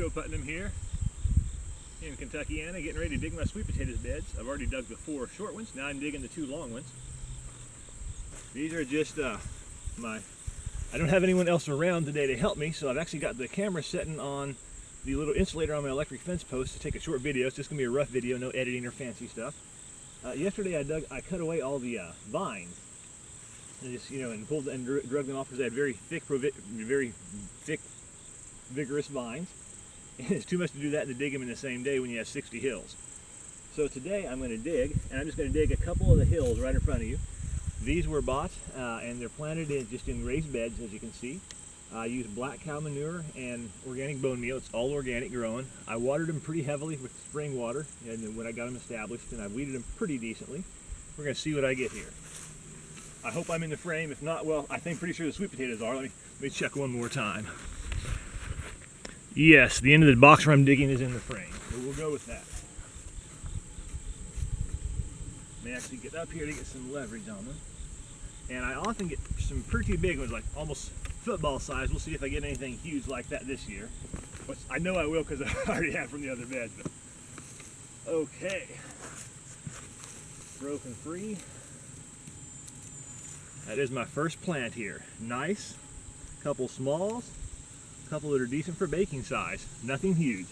Joe Putnam here in Kentuckiana, getting ready to dig my sweet potatoes beds. I've already dug the 4 short ones, now I'm digging the 2 long ones. These are just I don't have anyone else around today to help me, so I've actually got the camera setting on the little insulator on my electric fence post to take a short video. It's just going to be a rough video, no editing or fancy stuff. Yesterday I cut away all the vines and just, and pulled and drug them off because I had very thick, vigorous vines. And it's too much to do that and to dig them in the same day when you have 60 hills. So today I'm going to dig, and I'm just going to dig a couple of the hills right in front of you. These were bought and they're planted in raised beds, as you can see. I used black cow manure and organic bone meal. It's all organic growing. I watered them pretty heavily with spring water and when I got them established, and I weeded them pretty decently. We're going to see what I get here. I hope I'm in the frame. If not, well, I think pretty sure the sweet potatoes are. Let me check one more time. Yes, the end of the box where I'm digging is in the frame, so we'll go with that. May actually get up here to get some leverage on them. And I often get some pretty big ones, like almost football size. We'll see if I get anything huge like that this year. Which I know I will because I already have from the other beds. But okay. Broken free. That is my first plant here. Nice. Couple smalls. Couple that are decent for baking size. Nothing huge.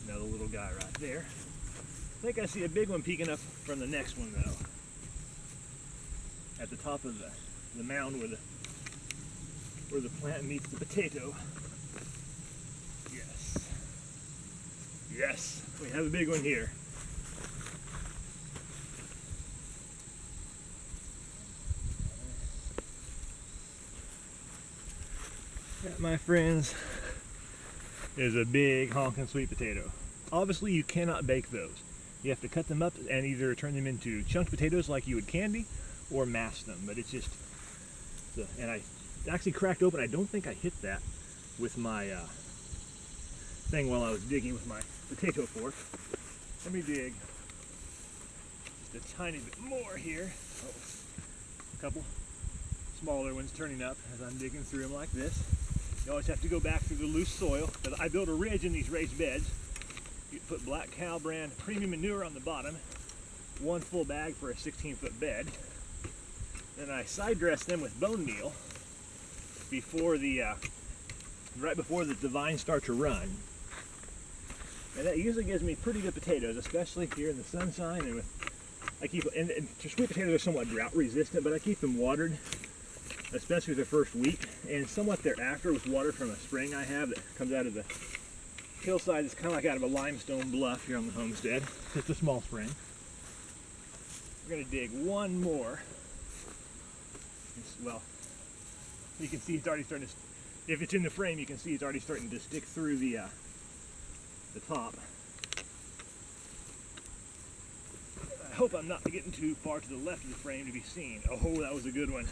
Another little guy right there. I think I see a big one peeking up from the next one though. At the top of the mound where the plant meets the potato. Yes. Yes, we have a big one here. That, my friends, is a big honking sweet potato. Obviously you cannot bake those. You have to cut them up and either turn them into chunked potatoes like you would candy, or mash them. But it's just, and I actually cracked open. I don't think I hit that with my thing while I was digging with my potato fork. Let me dig just a tiny bit more here. Oh, a couple smaller ones turning up as I'm digging through them like this. You always have to go back through the loose soil, because I built a ridge in these raised beds. You put black cow brand premium manure on the bottom, 1 full bag for a 16-foot bed. Then I side dress them with bone meal before right before the vines start to run. And that usually gives me pretty good potatoes, especially here in the sunshine. And and sweet potatoes are somewhat drought resistant, but I keep them watered, especially the first week, and somewhat thereafter with water from a spring I have that comes out of the hillside. It's kind of like out of a limestone bluff here on the homestead. It's a small spring. We're going to dig one more. Well, you can see it's already starting to, if it's in the frame, you can see it's already starting to stick through the top. I hope I'm not getting too far to the left of the frame to be seen. Oh, that was a good one.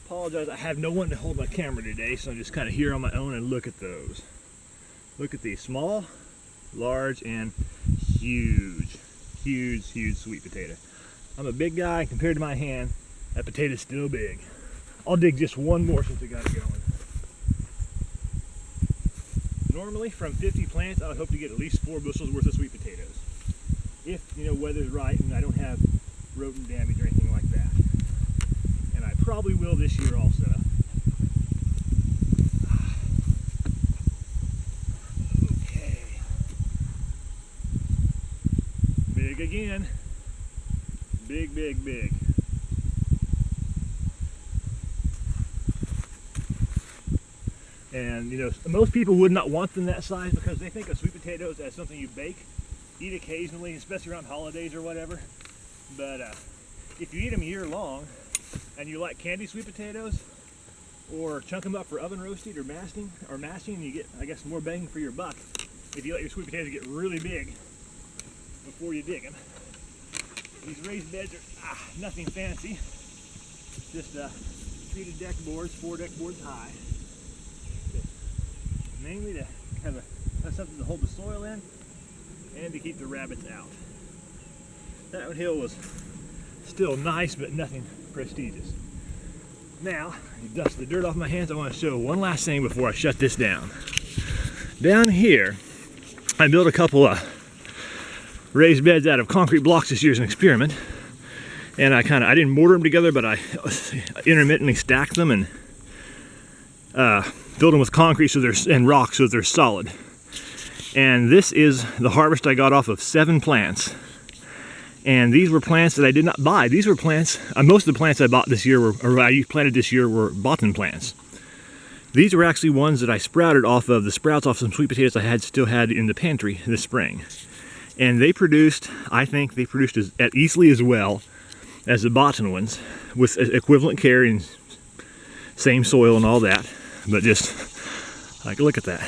Apologize, I have no one to hold my camera today, so I'm just kind of here on my own and look at those. Look at these small, large, and huge sweet potato. I'm a big guy compared to my hand. That potato's still big. I'll dig just one more since we got it going. Normally from 50 plants I would hope to get at least 4 bushels worth of sweet potatoes. If weather's right and I don't have rodent damage or anything like that. And I probably will this year also. Okay. Big again. Big, big, big. And most people would not want them that size because they think of sweet potatoes as something you bake, eat occasionally, especially around holidays or whatever. But if you eat them year long, and you like candy sweet potatoes, or chunk them up for oven roasted or mashing, you get, I guess, more bang for your buck if you let your sweet potatoes get really big before you dig them. These raised beds are nothing fancy, just treated deck boards, 4 deck boards high, mainly to have something to hold the soil in and to keep the rabbits out. That hill was still nice, but nothing prestigious. Now, you dust the dirt off my hands. I want to show one last thing before I shut this down. Down here, I built a couple of raised beds out of concrete blocks this year as an experiment. And I didn't mortar them together, but I intermittently stacked them and filled them with concrete and rock so that they're solid. And this is the harvest I got off of 7 plants. And these were plants that I did not buy. These were plants, most of the plants I bought this year I planted this year were boughten plants. These were actually ones that I sprouted off of the sprouts off some sweet potatoes I still had in the pantry this spring. And they produced, I think they produced as easily as well as the boughten ones, with equivalent care and same soil and all that. But just, like, look at that.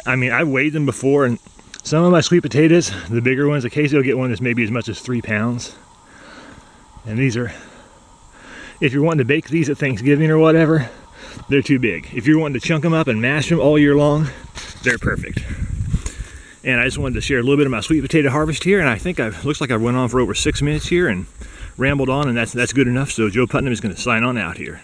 I mean, I weighed them before, and some of my sweet potatoes, the bigger ones, occasionally I'll get one that's maybe as much as 3 pounds. And these are, if you're wanting to bake these at Thanksgiving or whatever, they're too big. If you're wanting to chunk them up and mash them all year long, they're perfect. And I just wanted to share a little bit of my sweet potato harvest here, and I think looks like I went on for over 6 minutes here and rambled on, and that's good enough. So Joe Putnam is going to sign on out here.